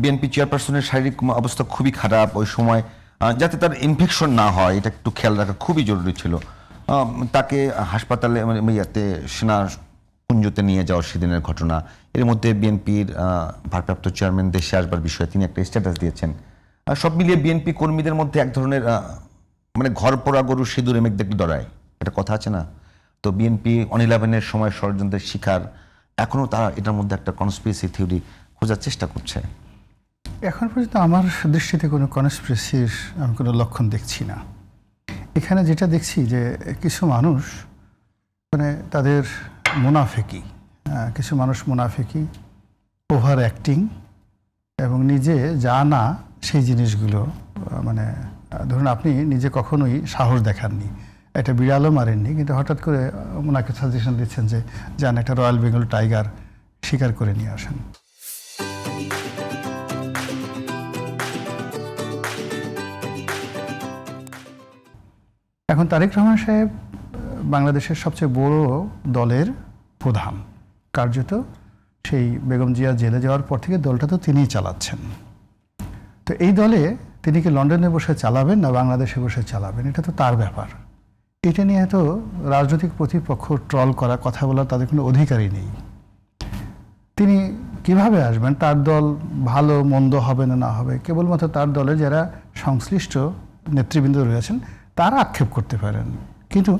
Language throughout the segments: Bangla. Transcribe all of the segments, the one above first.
বিএনপি চেয়ারপারসনের শারীরিক অবস্থা খুবই খারাপ ওই সময়, যাতে তার ইনফেকশন না হয় এটা একটু খেয়াল রাখা খুবই জরুরি ছিল। তাকে হাসপাতালে ইয়াতে সেনা কুঞ্জতে নিয়ে যাওয়ার সেদিনের ঘটনা, এর মধ্যে বিএনপির ভারপ্রাপ্ত চেয়ারম্যান দেশে আসবার বিষয়ে তিনি একটা স্ট্যাটাস দিয়েছেন। সব মিলিয়ে বিএনপি কর্মীদের মধ্যে এক ধরনের ঘর পোড়া গরু সিঁদুরে মেঘ দেখলে ডরায়, একটা কথা আছে না? তো বিএনপি 11-এর সময় ষড়যন্ত্রের শিকার, এখনো তারা এটার মধ্যে একটা কনস্পিরেসি থিওরি খোঁজার চেষ্টা করছে। এখন পর্যন্ত আমার দৃষ্টিতে কোনো কনস্পিরেসির আমি কোনো লক্ষণ দেখছি না। এখানে যেটা দেখছি যে কিছু মানুষ তাদের মুনাফেকি, কিছু মানুষ মুনাফেকি, ওভার অ্যাক্টিং এবং নিজে যা না সেই জিনিসগুলো ধরুন আপনি নিজে কখনোই সাহস দেখাননি, একটা বিড়ালও মারেননি, কিন্তু হঠাৎ করে ওনাকে সাজেশন দিচ্ছেন যে যান একটা রয়্যাল বেঙ্গল টাইগার শিকার করে নিয়ে আসেন। এখন তারেক রহমান সাহেব বাংলাদেশের সবচেয়ে বড় দলের প্রধান, কার্যত সেই বেগম জিয়া জেলে যাওয়ার পর থেকে দলটা তো তিনিই চালাচ্ছেন। তো এই দলে তিনি কি লন্ডনে বসে চালাবেন না বাংলাদেশে বসে চালাবেন, এটা তো তার ব্যাপার। এটা নিয়ে তো রাজনৈতিক প্রতিপক্ষ ট্রল করা, কথা বলার তাদের কোনো অধিকারই নেই। তিনি কিভাবে আসবেন, তার দল ভালো মন্দ হবে না না হবে কেবলমাত্র তার দলের যারা সংশ্লিষ্ট নেতৃবৃন্দ রয়েছেন তারা আক্ষেপ করতে পারেন। কিন্তু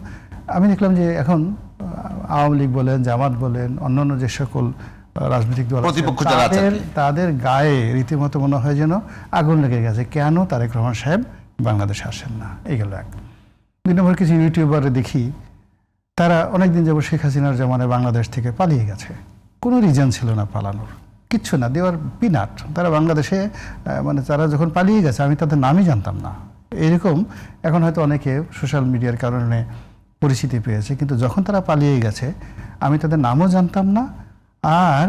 আমি দেখলাম যে এখন আওয়ামী লীগ বলেন, জামাত বলেন, অন্যান্য যে সকল রাজনৈতিক দল তাদের গায়ে রীতিমতো মনে হয় যেন আগুন লেগে গেছে, কেন তারেক রহমান সাহেব বাংলাদেশে আসেন না। এইগুলো এক। দুই নম্বর, কিছু ইউটিউবার দেখি তারা অনেকদিন যাবত শেখ হাসিনার জামানায় বাংলাদেশ থেকে পালিয়ে গেছে, কোনো রিজন ছিল না পালানোর, কিচ্ছু না, দেওয়ার পিনাট। তারা বাংলাদেশে তারা যখন পালিয়ে গেছে আমি তাদের নামই জানতাম না। এরকম এখন হয়তো অনেকে সোশ্যাল মিডিয়ার কারণে পরিচিতি পেয়েছে, কিন্তু যখন তারা পালিয়ে গেছে আমি তাদের নামও জানতাম না। আর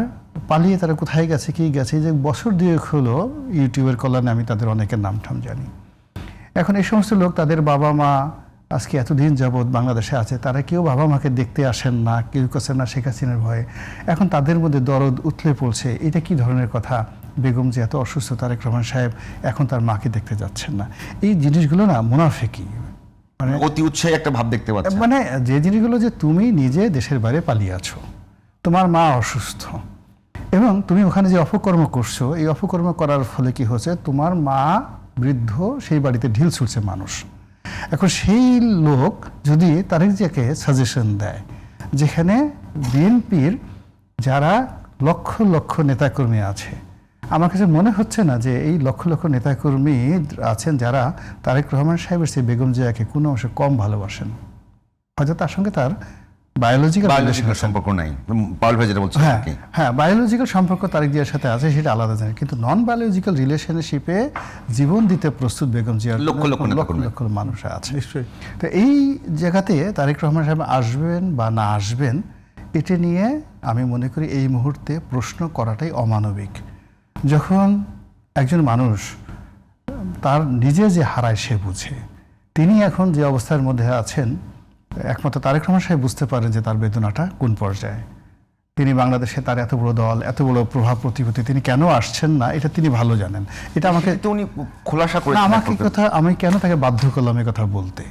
পালিয়ে তারা কোথায় গেছে, কি গেছে, যে বছর দুয়েক হলো ইউটিউবের কল্যাণে আমি তাদের অনেকের নাম ঠাম জানি। এখন এই সমস্ত লোক তাদের বাবা মা আজকে এতদিন যাবৎ বাংলাদেশে আছে, তারা কেউ বাবা মাকে দেখতে আসেন না, কেউ করছেন না শেখ হাসিনার ভয়ে। এখন তাদের মধ্যে দরদ উথলে পড়ছে। এটা কি ধরনের কথা? বেগম যে এত অসুস্থ, তারেক রহমান সাহেব এখন তার মাকে দেখতে যাচ্ছেন না। এই জিনিসগুলো না মুনাফিকি, অতি উৎসাহী একটা ভাব দেখতে পাচ্ছি। যে জিনিসগুলো যে তুমি নিজে দেশের বাইরে পালিয়ে আছো, তোমার মা অসুস্থ এবং তুমি ওখানে যে অপকর্ম করছো, এই অপকর্ম করার ফলে কি হচ্ছে, তোমার মা বৃদ্ধ, সেই বাড়িতে ঢিল ছুটছে মানুষ। এখন সেই লোক যদি তারেক জিয়াকে সাজেশন দেয়, যেখানে বিএনপির যারা লক্ষ লক্ষ নেতাকর্মী আছে, আমার কাছে মনে হচ্ছে না যে এই লক্ষ লক্ষ নেতাকর্মী আছেন যারা তারেক রহমান সাহেবের সেই বেগম জিয়াকে কোনো অংশে কম ভালোবাসেন। হয়তো তার সঙ্গে তার বায়োলজিক্যাল সম্পর্ক নাই, পাউল ভাই যেটা বলছেন। হ্যাঁ, বায়োলজিক্যাল সম্পর্ক তারেক জিয়ার সাথে আছে, সেটা আলাদা জানি, কিন্তু নন বায়োলজিক্যাল রিলেশনশিপে জীবন দিতে প্রস্তুত বেগম জিয়ার লক্ষ লক্ষ লক্ষ মানুষ আছে নিশ্চয়ই। তো এই জায়গাতে তারেক রহমান সাহেব আসবেন বা না আসবেন, এটা নিয়ে আমি মনে করি এই মুহূর্তে প্রশ্ন করাটাই অমানবিক। যখন একজন মানুষ তার নিজে যে হারায় সে বুঝে, তিনি এখন যে অবস্থার মধ্যে আছেন, একমাত্র তারেক রহমান সাহেব বুঝতে পারেন যে তার বেদনাটা কোন পর্যায়ে। তিনি বাংলাদেশে তার এত বড় দল, এত বড় প্রভাব প্রতিপত্তি, তিনি কেন আসছেন না এটা তিনি ভালো জানেন। এটা আমাকে উনি খোলাসা করে আমি কেন তাকে বাধ্য করলাম এই কথা বলতে।